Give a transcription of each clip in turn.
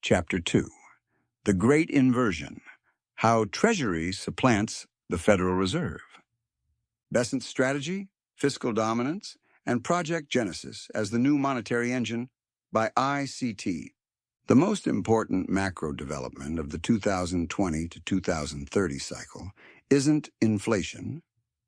Chapter 2, The Great Inversion, How Treasury Supplants the Federal Reserve. Bessent's Strategy, Fiscal Dominance, and Project Genesis as the New Monetary Engine by ICT. The most important macro development of the 2020 to 2030 cycle isn't inflation,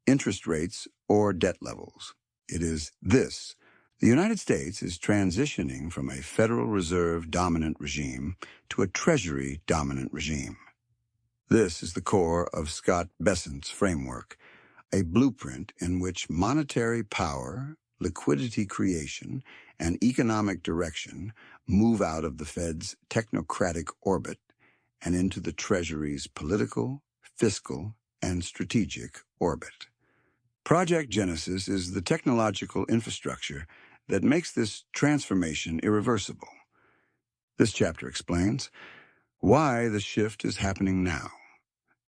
interest rates, or debt levels. It is this. The United States is transitioning from a Federal Reserve dominant regime to a Treasury dominant regime. This is the core of Scott Bessent's framework, a blueprint in which monetary power, liquidity creation, and economic direction move out of the Fed's technocratic orbit and into the Treasury's political, fiscal, and strategic orbit. Project Genesis is the technological infrastructure that makes this transformation irreversible. This chapter explains why the shift is happening now,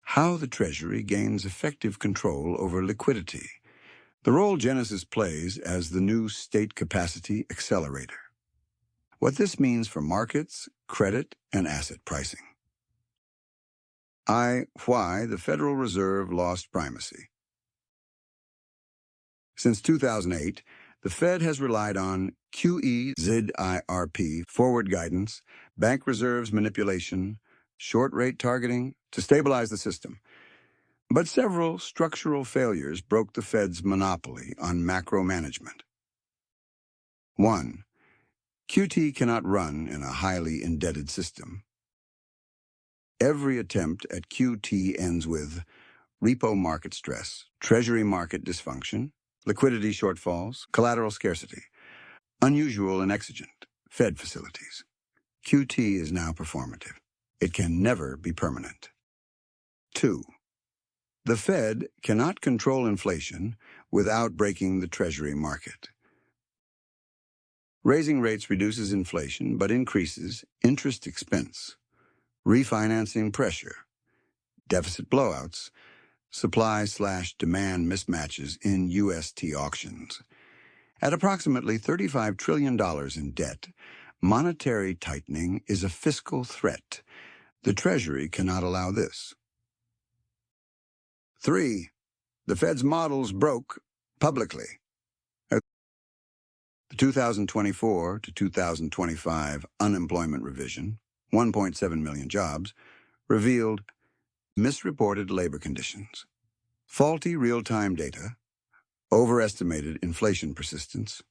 how the Treasury gains effective control over liquidity, the role Genesis plays as the new state capacity accelerator, what this means for markets, credit, and asset pricing. Why the Federal Reserve lost primacy. Since 2008, the Fed has relied on QE-ZIRP forward guidance, bank reserves manipulation, short rate targeting to stabilize the system. But several structural failures broke the Fed's monopoly on macro management. 1. QT cannot run in a highly indebted system. Every attempt at QT ends with repo market stress, treasury market dysfunction, liquidity shortfalls, collateral scarcity, unusual and exigent, Fed facilities. QT is now performative. It can never be permanent. 2. The Fed cannot control inflation without breaking the Treasury market. Raising rates reduces inflation but increases interest expense, refinancing pressure, deficit blowouts, supply/demand mismatches in UST auctions. At approximately $35 trillion in debt, monetary tightening is a fiscal threat. The Treasury cannot allow this. 3. The Fed's models broke publicly. The 2024 to 2025 unemployment revision, 1.7 million jobs, revealed misreported labor conditions, faulty real-time data, overestimated inflation persistence,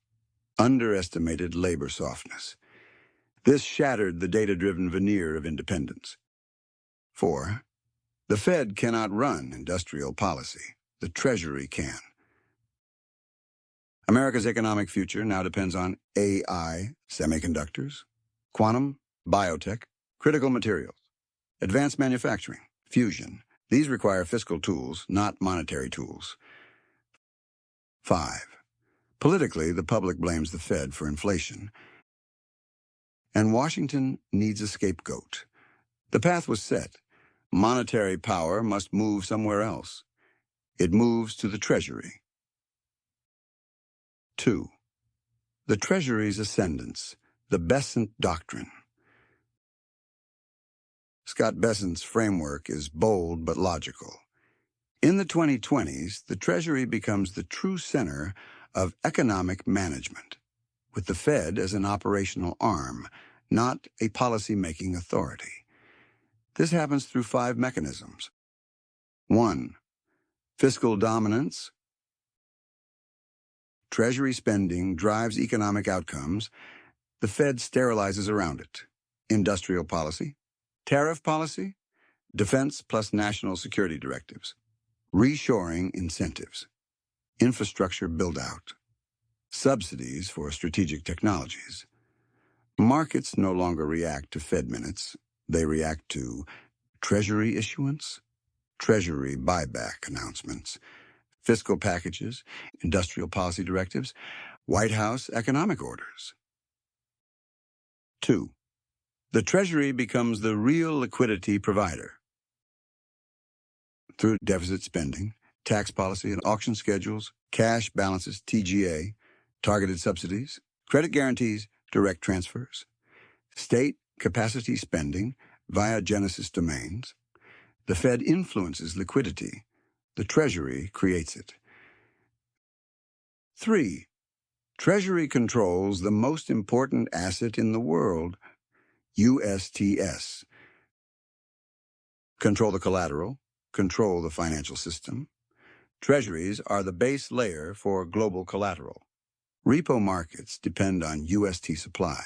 underestimated labor softness. This shattered the data-driven veneer of independence. 4. The Fed cannot run industrial policy. The Treasury can. America's economic future now depends on AI, semiconductors, quantum, biotech, critical materials, advanced manufacturing, fusion. These require fiscal tools, not monetary tools. 5. Politically, the public blames the Fed for inflation, and Washington needs a scapegoat. The path was set. Monetary power must move somewhere else. It moves to the Treasury. 2. The Treasury's ascendance, the Bessent Doctrine. Scott Bessent's framework is bold but logical. In the 2020s, the Treasury becomes the true center of economic management, with the Fed as an operational arm, not a policy-making authority. This happens through 5 mechanisms. 1. Fiscal dominance. Treasury spending drives economic outcomes. The Fed sterilizes around it. Industrial policy, tariff policy, defense plus national security directives, reshoring incentives, infrastructure build-out, subsidies for strategic technologies. Markets no longer react to Fed minutes. They react to Treasury issuance, Treasury buyback announcements, fiscal packages, industrial policy directives, White House economic orders. 2. The Treasury becomes the real liquidity provider. Through deficit spending, tax policy and auction schedules, cash balances, TGA, targeted subsidies, credit guarantees, direct transfers, state capacity spending via Genesis domains. The Fed influences liquidity. The Treasury creates it. 3. Treasury controls the most important asset in the world, USTS. Control the collateral, control the financial system. Treasuries are the base layer for global collateral. Repo markets depend on UST supply.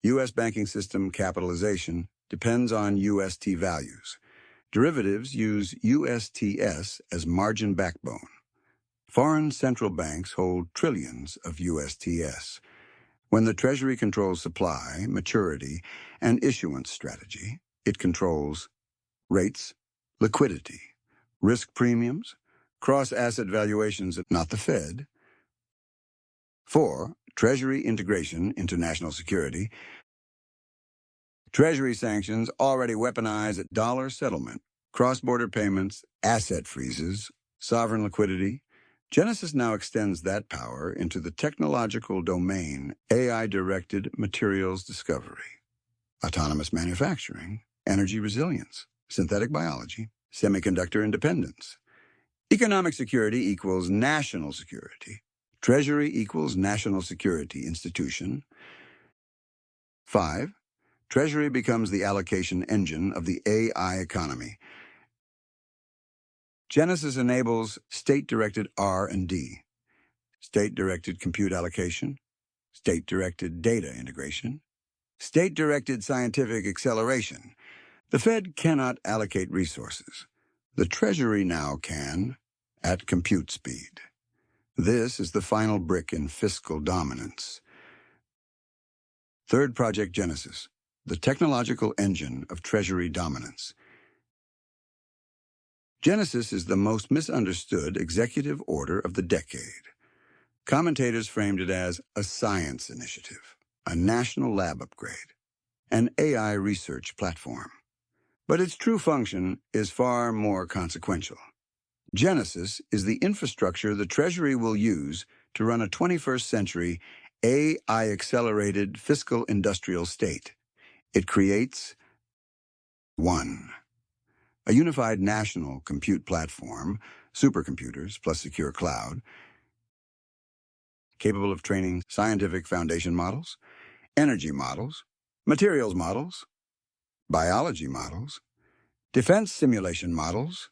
U.S. banking system capitalization depends on UST values. Derivatives use USTS as margin backbone. Foreign central banks hold trillions of USTS. When the Treasury controls supply, maturity, and issuance strategy, it controls rates, liquidity, risk premiums, cross-asset valuations, not the Fed. 4. Treasury integration into national security. Treasury sanctions already weaponize at dollar settlement, cross-border payments, asset freezes, sovereign liquidity. Genesis now extends that power into the technological domain, AI-directed materials discovery, autonomous manufacturing, energy resilience, synthetic biology, semiconductor independence. Economic security equals national security. Treasury equals national security institution. 5. Treasury becomes the allocation engine of the AI economy. Genesis enables state-directed R&D, state-directed compute allocation, state-directed data integration, state-directed scientific acceleration. The Fed cannot allocate resources. The Treasury now can, at compute speed. This is the final brick in fiscal dominance. Third Project Genesis, the technological engine of Treasury dominance. Genesis is the most misunderstood executive order of the decade. Commentators framed it as a science initiative, a national lab upgrade, an AI research platform. But its true function is far more consequential. Genesis is the infrastructure the Treasury will use to run a 21st century AI-accelerated fiscal industrial state. It creates 1. A unified national compute platform, supercomputers plus secure cloud, capable of training scientific foundation models, energy models, materials models, biology models, defense simulation models.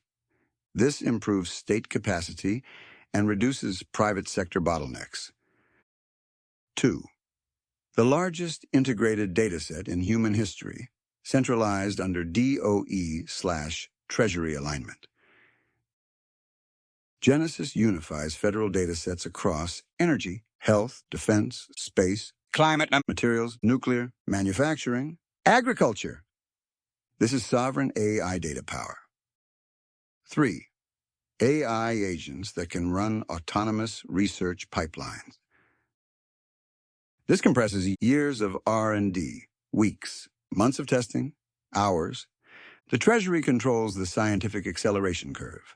This improves state capacity and reduces private sector bottlenecks. 2. The largest integrated dataset in human history, centralized under DOE/Treasury alignment. Genesis unifies federal datasets across energy, health, defense, space, climate, materials, nuclear, manufacturing, agriculture. This is sovereign AI data power. 3. AI agents that can run autonomous research pipelines. This compresses years of R&D, weeks, months of testing, hours. The Treasury controls the scientific acceleration curve.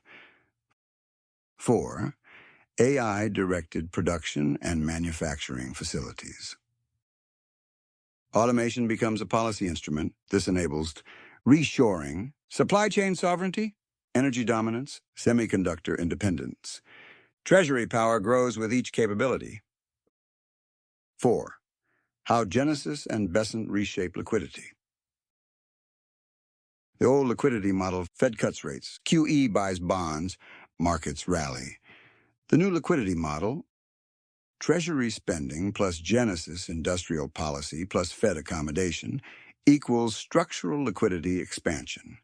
4. AI-directed production and manufacturing facilities. Automation becomes a policy instrument. This enables reshoring, supply chain sovereignty, energy dominance, semiconductor independence. Treasury power grows with each capability. 4. How Genesis and Bessent reshape liquidity. The old liquidity model, Fed cuts rates, QE buys bonds, markets rally. The new liquidity model, Treasury spending plus Genesis industrial policy plus Fed accommodation equals structural liquidity expansion.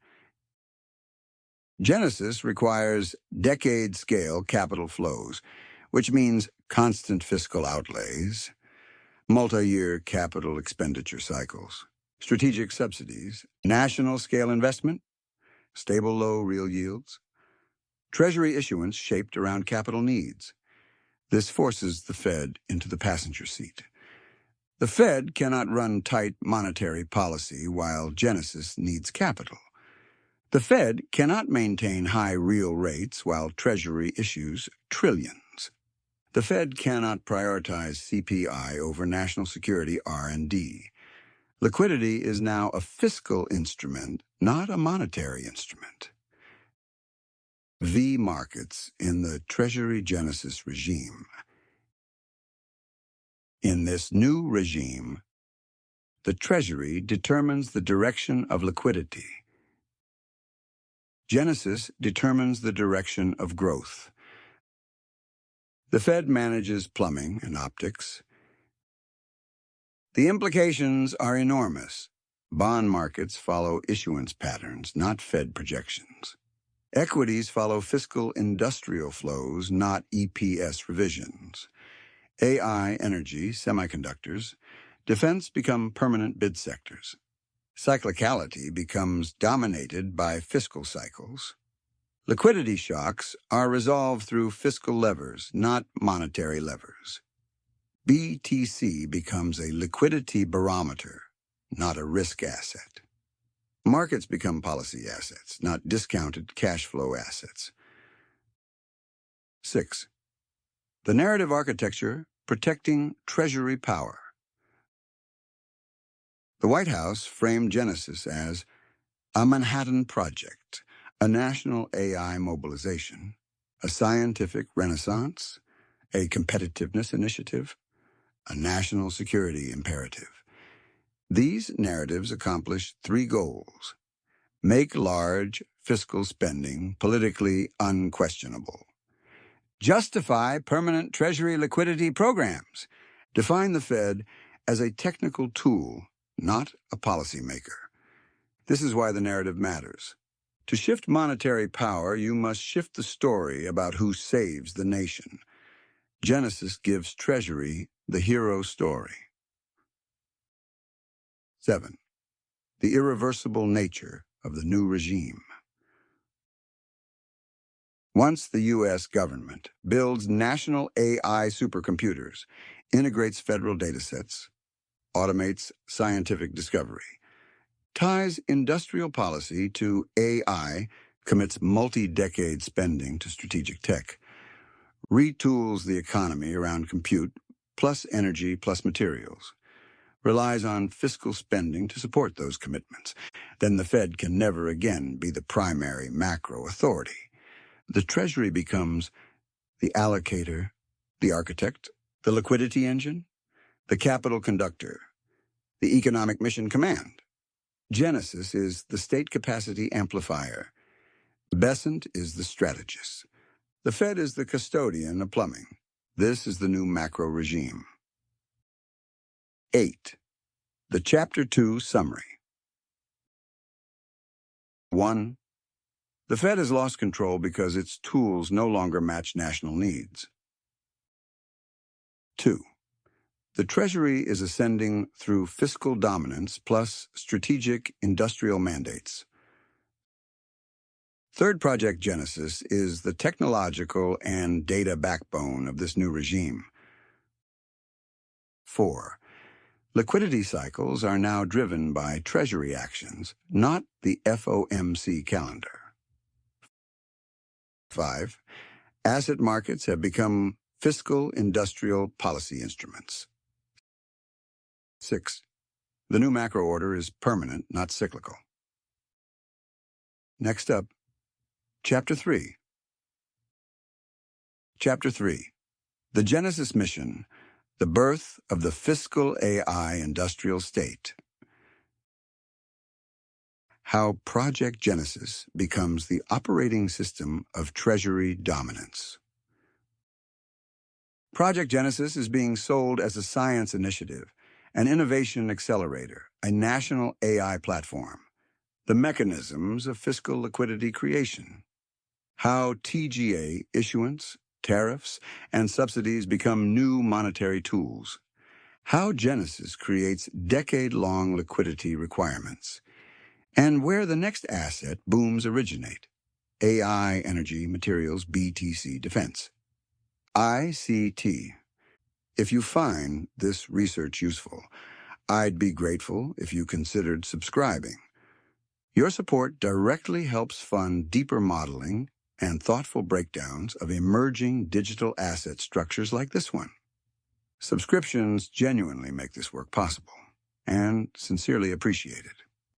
Genesis requires decade-scale capital flows, which means constant fiscal outlays, multi-year capital expenditure cycles, strategic subsidies, national-scale investment, stable low real yields, Treasury issuance shaped around capital needs. This forces the Fed into the passenger seat. The Fed cannot run tight monetary policy while Genesis needs capital. The Fed cannot maintain high real rates while Treasury issues trillions. The Fed cannot prioritize CPI over national security R&D. Liquidity is now a fiscal instrument, not a monetary instrument. V markets in the Treasury Genesis regime. In this new regime, the Treasury determines the direction of liquidity. Genesis determines the direction of growth. The Fed manages plumbing and optics. The implications are enormous. Bond markets follow issuance patterns, not Fed projections. Equities follow fiscal industrial flows, not EPS revisions. AI, energy, semiconductors, defense become permanent bid sectors. Cyclicality becomes dominated by fiscal cycles. Liquidity shocks are resolved through fiscal levers, not monetary levers. BTC becomes a liquidity barometer, not a risk asset. Markets become policy assets, not discounted cash flow assets. 6. The narrative architecture protecting Treasury power. The White House framed Genesis as a Manhattan Project, a national AI mobilization, a scientific renaissance, a competitiveness initiative, a national security imperative. These narratives accomplish 3 goals. Make large fiscal spending politically unquestionable. Justify permanent Treasury liquidity programs. Define the Fed as a technical tool, not a policymaker. This is why the narrative matters. To shift monetary power, you must shift the story about who saves the nation. Genesis gives Treasury the hero story. 7. The irreversible nature of the new regime. Once the U.S. government builds national AI supercomputers, integrates federal datasets, automates scientific discovery, ties industrial policy to AI, commits multi-decade spending to strategic tech, retools the economy around compute, plus energy, plus materials, relies on fiscal spending to support those commitments, then the Fed can never again be the primary macro authority. The Treasury becomes the allocator, the architect, the liquidity engine, the capital conductor, the economic mission command. Genesis is the state capacity amplifier. Bessent is the strategist. The Fed is the custodian of plumbing. This is the new macro regime. 8. The Chapter 2 Summary. 1. The Fed has lost control because its tools no longer match national needs. 2. The Treasury is ascending through fiscal dominance plus strategic industrial mandates. Third Project Genesis is the technological and data backbone of this new regime. 4. Liquidity cycles are now driven by Treasury actions, not the FOMC calendar. 5. Asset markets have become fiscal industrial policy instruments. 6. The new macro order is permanent, not cyclical. Next up, Chapter 3. Chapter 3. The Genesis Mission, the birth of the fiscal AI industrial state. How Project Genesis becomes the operating system of Treasury dominance. Project Genesis is being sold as a science initiative, an innovation accelerator, a national AI platform, the mechanisms of fiscal liquidity creation. How TGA issuance, tariffs, and subsidies become new monetary tools. How Genesis creates decade-long liquidity requirements. And where the next asset booms originate. AI, energy, materials, BTC, defense. ICT. If you find this research useful, I'd be grateful if you considered subscribing. Your support directly helps fund deeper modeling and thoughtful breakdowns of emerging digital asset structures like this one. Subscriptions genuinely make this work possible. and sincerely appreciated.